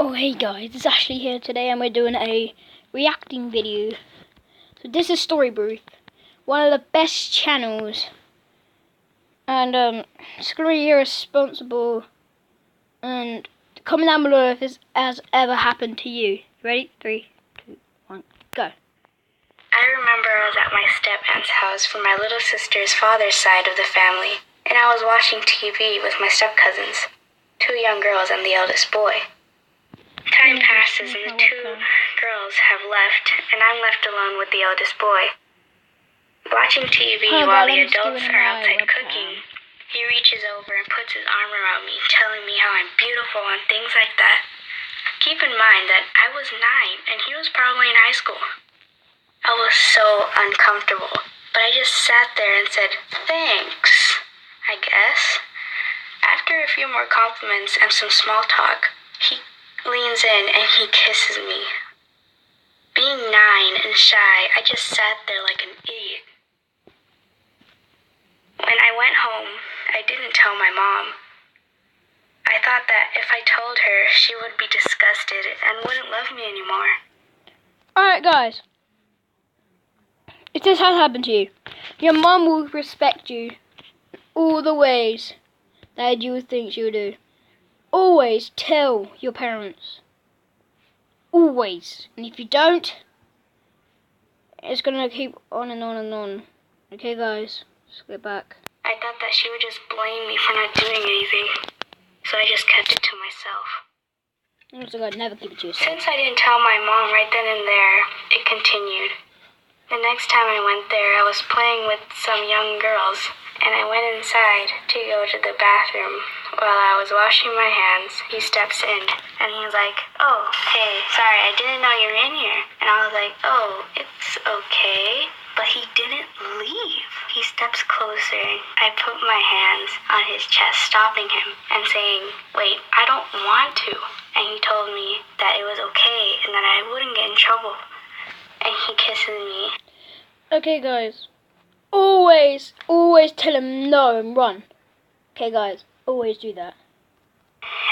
Oh hey guys, it's Ashley here today and we're doing a reacting video. So this is Storybrief, one of the best channels. And it's gonna be irresponsible, and comment down below if this has ever happened to you. Ready? 3, 2, 1, go. I remember I was at my step-aunt's house for my little sister's father's side of the family, and I was watching TV with my step-cousins, 2 young girls and the eldest boy. Time passes and the 2 girls have left, and I'm left alone with the eldest boy. Watching TV while the adults are outside cooking, he reaches over and puts his arm around me, telling me how I'm beautiful and things like that. Keep in mind that I was 9 and he was probably in high school. I was so uncomfortable, but I just sat there and said, thanks, I guess. After a few more compliments and some small talk, he leans in and he kisses me. Being 9 and shy, I just sat there like an idiot. When I went home, I didn't tell my mom. I thought that if I told her, she would be disgusted and wouldn't love me anymore. Alright guys, if this has happened to you, your mom will respect you all the ways that you think she would do. Always tell your parents. Always. And if you don't, it's gonna keep on and on and on. Okay guys, let's get back. I thought that she would just blame me for not doing anything, so I just kept it to myself. Also, God, never keep it to yourself. Since I didn't tell my mom right then and there, it continued. The next time I went there, I was playing with some young girls, and I went inside to go to the bathroom. While I was washing my hands, he steps in, and he's like, oh, hey, sorry, I didn't know you were in here. And I was like, oh, it's okay. But he didn't leave. He steps closer, and I put my hands on his chest, stopping him, and saying, wait, I don't want to. And he told me that it was okay, and that I wouldn't get in trouble. And he kisses me. Okay, guys. Always tell him no and run. Okay, guys. Always do that.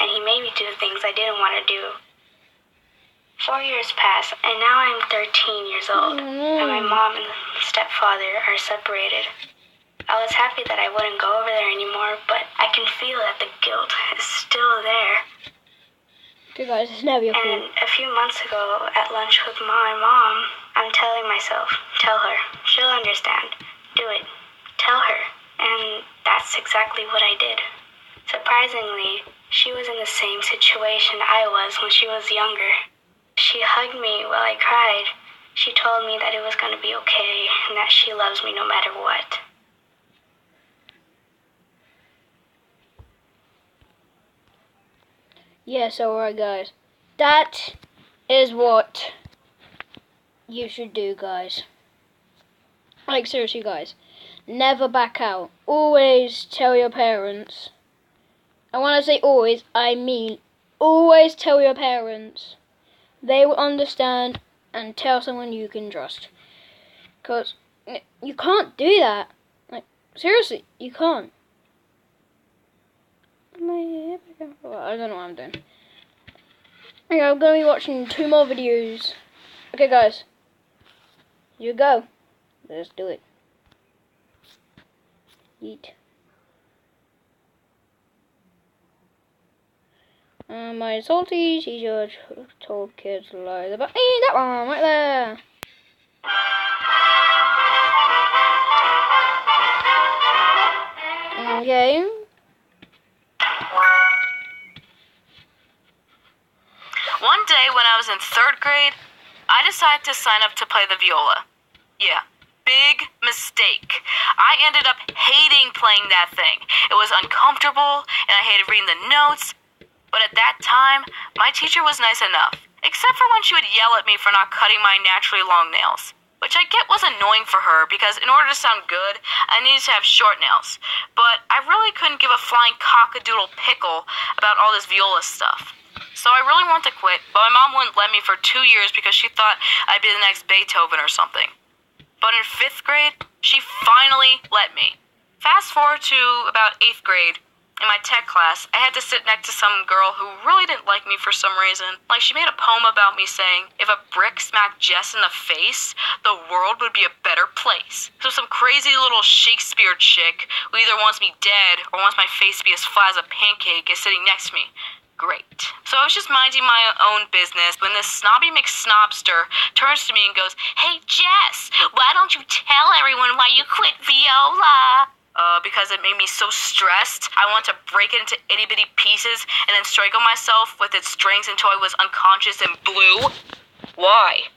And he made me do things I didn't want to do. 4 years pass, and now I'm 13 years old, and my mom and stepfather are separated. I was happy that I wouldn't go over there anymore, but I can feel that the guilt is still there. Okay, guys, it's never your fault. And a few months ago, at lunch with my mom, I'm telling myself, tell her, she'll understand, do it, tell her, and that's exactly what I did. Surprisingly, she was in the same situation I was when she was younger. She hugged me while I cried. She told me that it was going to be okay and that she loves me no matter what. Yeah, so alright guys. That is what you should do, guys. Like, seriously, guys. Never back out. Always tell your parents. And when I say always, I mean always tell your parents. They will understand, and tell someone you can trust. Because you can't do that. Like, seriously, you can't. I don't know what I'm doing. Okay, I'm going to be watching 2 more videos. Okay, guys. Here you go. Let's do it. Yeet. My salty teacher told kids lies about that one right there. Okay. One day when I was in 3rd grade, I decided to sign up to play the viola. Yeah, big mistake. I ended up hating playing that thing. It was uncomfortable, and I hated reading the notes. But at that time, my teacher was nice enough, except for when she would yell at me for not cutting my naturally long nails. Which I get was annoying for her, because in order to sound good, I needed to have short nails. But I really couldn't give a flying cockadoodle pickle about all this viola stuff. So I really wanted to quit, but my mom wouldn't let me for 2 years because she thought I'd be the next Beethoven or something. But in 5th grade, she finally let me. Fast forward to about 8th grade, In my tech class, I had to sit next to some girl who really didn't like me for some reason. Like, she made a poem about me saying, if a brick smacked Jess in the face, the world would be a better place. So some crazy little Shakespeare chick who either wants me dead or wants my face to be as flat as a pancake is sitting next to me. Great. So I was just minding my own business when this snobby McSnobster turns to me and goes, hey, Jess, why don't you tell everyone why you quit viola? Because it made me so stressed, I wanted to break it into itty-bitty pieces and then strangle myself with its strings until I was unconscious and blue. Why?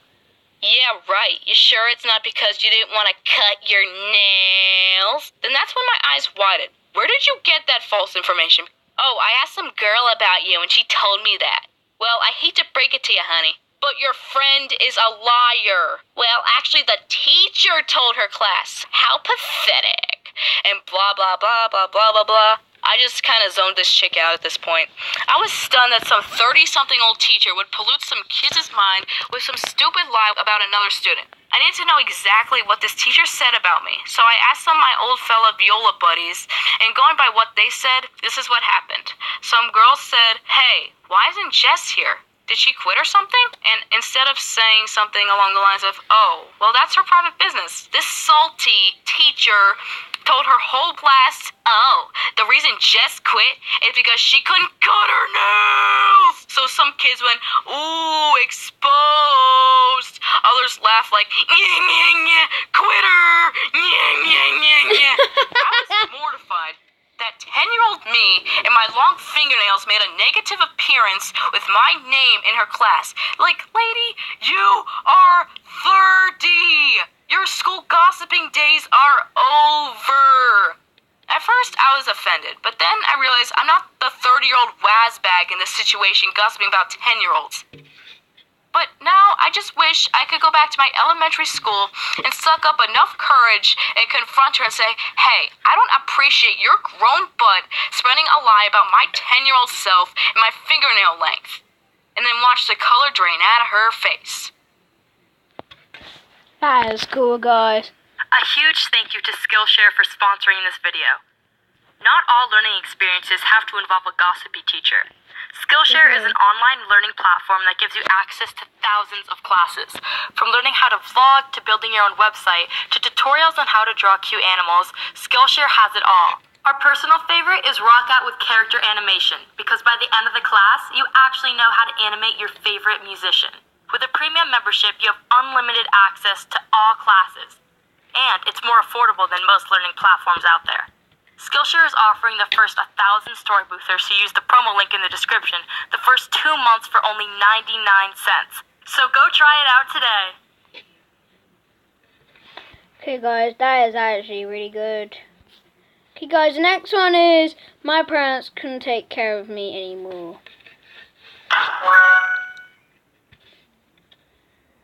Yeah, right. You sure it's not because you didn't want to cut your nails? Then that's when my eyes widened. Where did you get that false information? Oh, I asked some girl about you and she told me that. Well, I hate to break it to you, honey, but your friend is a liar. Well, actually, the teacher told her class. How pathetic. And blah, blah, blah, blah, blah, blah, blah. I just kind of zoned this chick out at this point. I was stunned that some 30-something-old teacher would pollute some kid's mind with some stupid lie about another student. I needed to know exactly what this teacher said about me, so I asked some of my old fella viola buddies, and going by what they said, this is what happened. Some girl said, hey, why isn't Jess here? Did she quit or something? And instead of saying something along the lines of, oh, well, that's her private business, this salty teacher told her whole class, oh, the reason Jess quit is because she couldn't cut her nails. So some kids went, ooh, exposed. Others laughed like, yeah, yeah, yeah, quitter, yeah, yeah, yeah, yeah. I was mortified. That 10-year-old me and my long fingernails made a negative appearance with my name in her class. Like, lady, you are 30. Your school gossiping days are over. At first, I was offended, but then I realized I'm not the 30-year-old wazzbag in this situation gossiping about 10-year-olds. But now, I just wish I could go back to my elementary school and suck up enough courage and confront her and say, hey, I don't appreciate your grown butt spreading a lie about my 10-year-old self and my fingernail length. And then watch the color drain out of her face. That is cool, guys. A huge thank you to Skillshare for sponsoring this video. Not all learning experiences have to involve a gossipy teacher. Skillshare is an online learning platform that gives you access to thousands of classes. From learning how to vlog to building your own website to tutorials on how to draw cute animals, Skillshare has it all. Our personal favorite is Rock Out with Character Animation, because by the end of the class, you actually know how to animate your favorite musician. With a premium membership, you have unlimited access to all classes. And it's more affordable than most learning platforms out there. Skillshare is offering the first 1,000 story boothers who use the promo link in the description the first 2 months for only 99 cents. So go try it out today. Okay, guys, that is actually really good. Okay, guys, the next one is my parents couldn't take care of me anymore.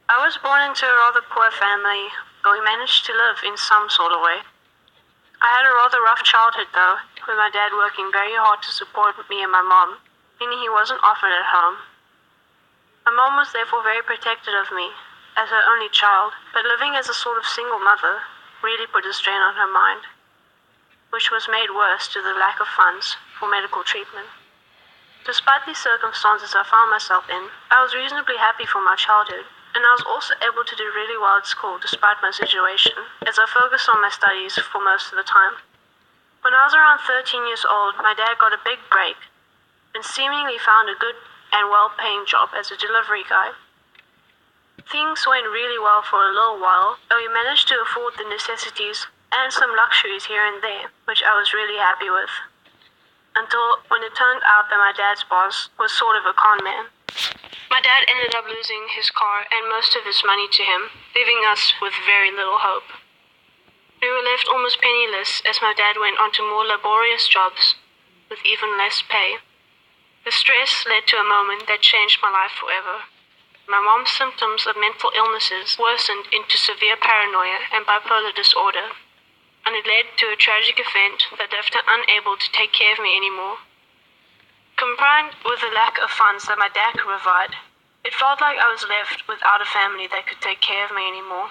I was born into a rather poor family, but we managed to live in some sort of way. I had a rather rough childhood though, with my dad working very hard to support me and my mom, meaning he wasn't often at home. My mom was therefore very protective of me, as her only child, but living as a sort of single mother really put a strain on her mind, which was made worse due to the lack of funds for medical treatment. Despite these circumstances I found myself in, I was reasonably happy for my childhood, and I was also able to do really well at school despite my situation, as I focused on my studies for most of the time. When I was around 13 years old, my dad got a big break and seemingly found a good and well-paying job as a delivery guy. Things went really well for a little while, and we managed to afford the necessities and some luxuries here and there, which I was really happy with. Until when it turned out that my dad's boss was sort of a con man. My dad ended up losing his car and most of his money to him, leaving us with very little hope. We were left almost penniless as my dad went on to more laborious jobs with even less pay. The stress led to a moment that changed my life forever. My mom's symptoms of mental illnesses worsened into severe paranoia and bipolar disorder, and it led to a tragic event that left her unable to take care of me anymore. Combined with the lack of funds that my dad could provide, it felt like I was left without a family that could take care of me anymore.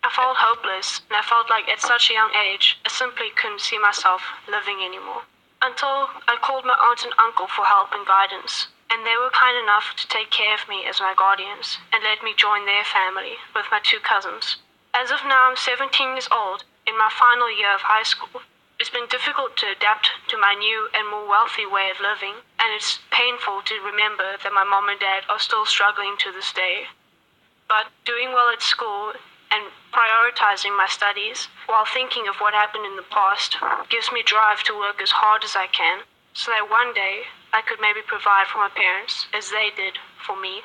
I felt hopeless, and I felt like at such a young age, I simply couldn't see myself living anymore. until I called my aunt and uncle for help and guidance, and they were kind enough to take care of me as my guardians and let me join their family with my 2 cousins. As of now, I'm 17 years old, in my final year of high school. It's been difficult to adapt to my new and more wealthy way of living, and it's painful to remember that my mom and dad are still struggling to this day. But doing well at school and prioritizing my studies while thinking of what happened in the past gives me drive to work as hard as I can so that one day I could maybe provide for my parents as they did for me.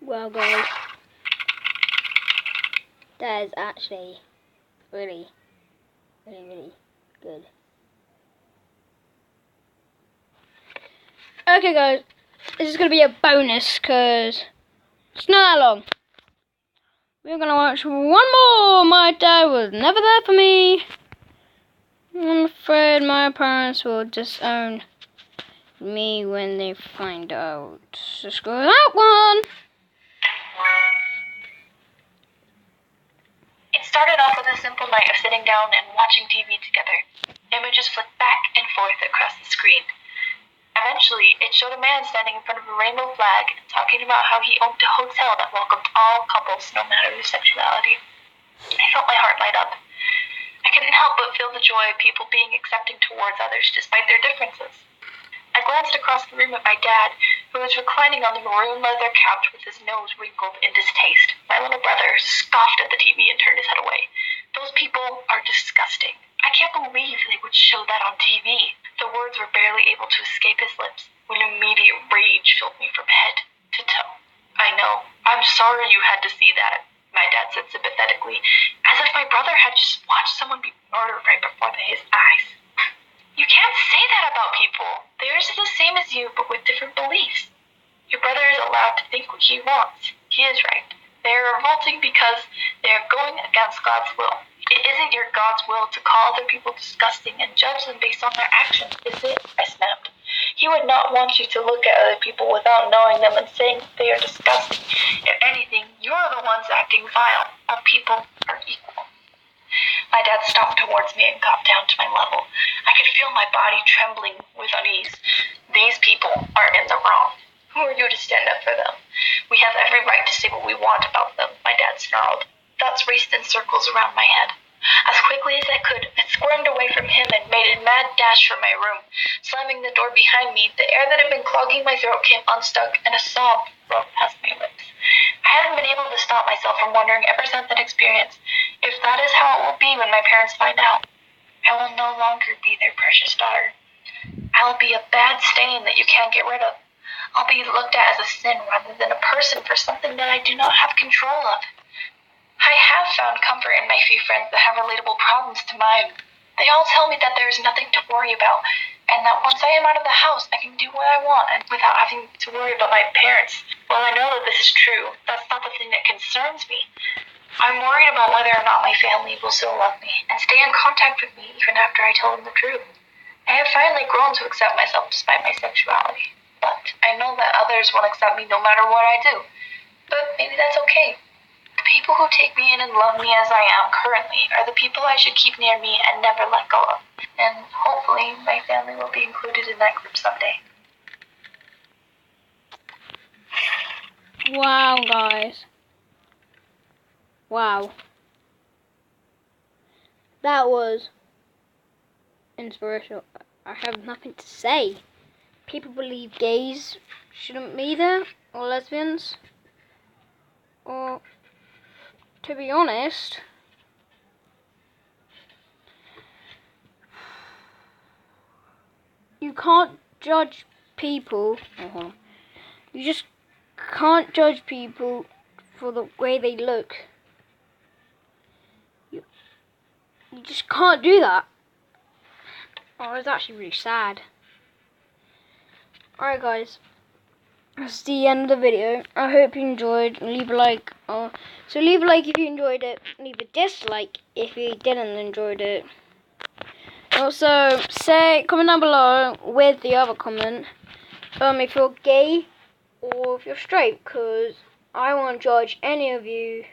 Well, guys, that is actually really good. Okay, guys, this is going to be a bonus because it's not that long. We're going to watch one more. My dad was never there for me. I'm afraid my parents will disown me when they find out. Let's go with that one. It started off with a simple night of sitting down and watching TV together. Images flicked back and forth across the screen. Eventually, it showed a man standing in front of a rainbow flag talking about how he owned a hotel that welcomed all couples no matter their sexuality. I felt my heart light up. I couldn't help but feel the joy of people being accepting towards others despite their differences. I glanced across the room at my dad, who was reclining on the maroon leather couch with his nose wrinkled in distaste. My little brother scoffed at the TV and turned his head away. Those people are disgusting. I can't believe they would show that on TV. The words were barely able to escape his lips when immediate rage filled me from head to toe. I know. I'm sorry you had to see that, my dad said sympathetically, as if my brother had just watched someone be murdered right before his eyes. You can't say that about people. Theirs is the same as you, but with different beliefs. Your brother is allowed to think what he wants. He is right. They are revolting because they are going against God's will. It isn't your God's will to call other people disgusting and judge them based on their actions, is it? I snapped. He would not want you to look at other people without knowing them and saying they are disgusting. If anything, you are the ones acting vile. All people are equal. My dad stomped towards me and got down to my level. I could feel my body trembling with unease. These people are in the wrong. Who are you to stand up for them? We have every right to say what we want about them, my dad snarled. Thoughts raced in circles around my head. As quickly as I could, I squirmed away from him and made a mad dash for my room. Slamming the door behind me, the air that had been clogging my throat came unstuck and a sob broke past my lips. I haven't been able to stop myself from wondering ever since that experience if that is how it will be when my parents find out. I will no longer be their precious daughter. I will be a bad stain that you can't get rid of. I'll be looked at as a sin rather than a person for something that I do not have control of. I have found comfort in my few friends that have relatable problems to mine. They all tell me that there is nothing to worry about, and that once I am out of the house, I can do what I want and without having to worry about my parents. While I know that this is true, that's not the thing that concerns me. I'm worried about whether or not my family will still love me and stay in contact with me even after I tell them the truth. I have finally grown to accept myself despite my sexuality, but I know that others won't accept me no matter what I do. But maybe that's okay. The people who take me in and love me as I am currently are the people I should keep near me and never let go of. And hopefully my family will be included in that group someday. Wow, guys. Wow. That was inspirational. I have nothing to say. People believe gays shouldn't be there, or lesbians, or, to be honest, you can't judge people. You just can't judge people for the way they look. You just can't do that. Oh, it's actually really sad. Alright guys, that's the end of the video. I hope you enjoyed. Leave a like. So leave a like if you enjoyed it. Leave a dislike if you didn't enjoy it. Also, comment down below with the other comment if you're gay or if you're straight, because I won't judge any of you.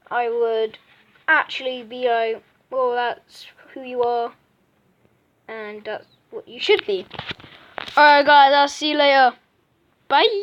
I would actually be like, well, that's who you are, and that's what you should be. Alright guys, I'll see you later. Bye.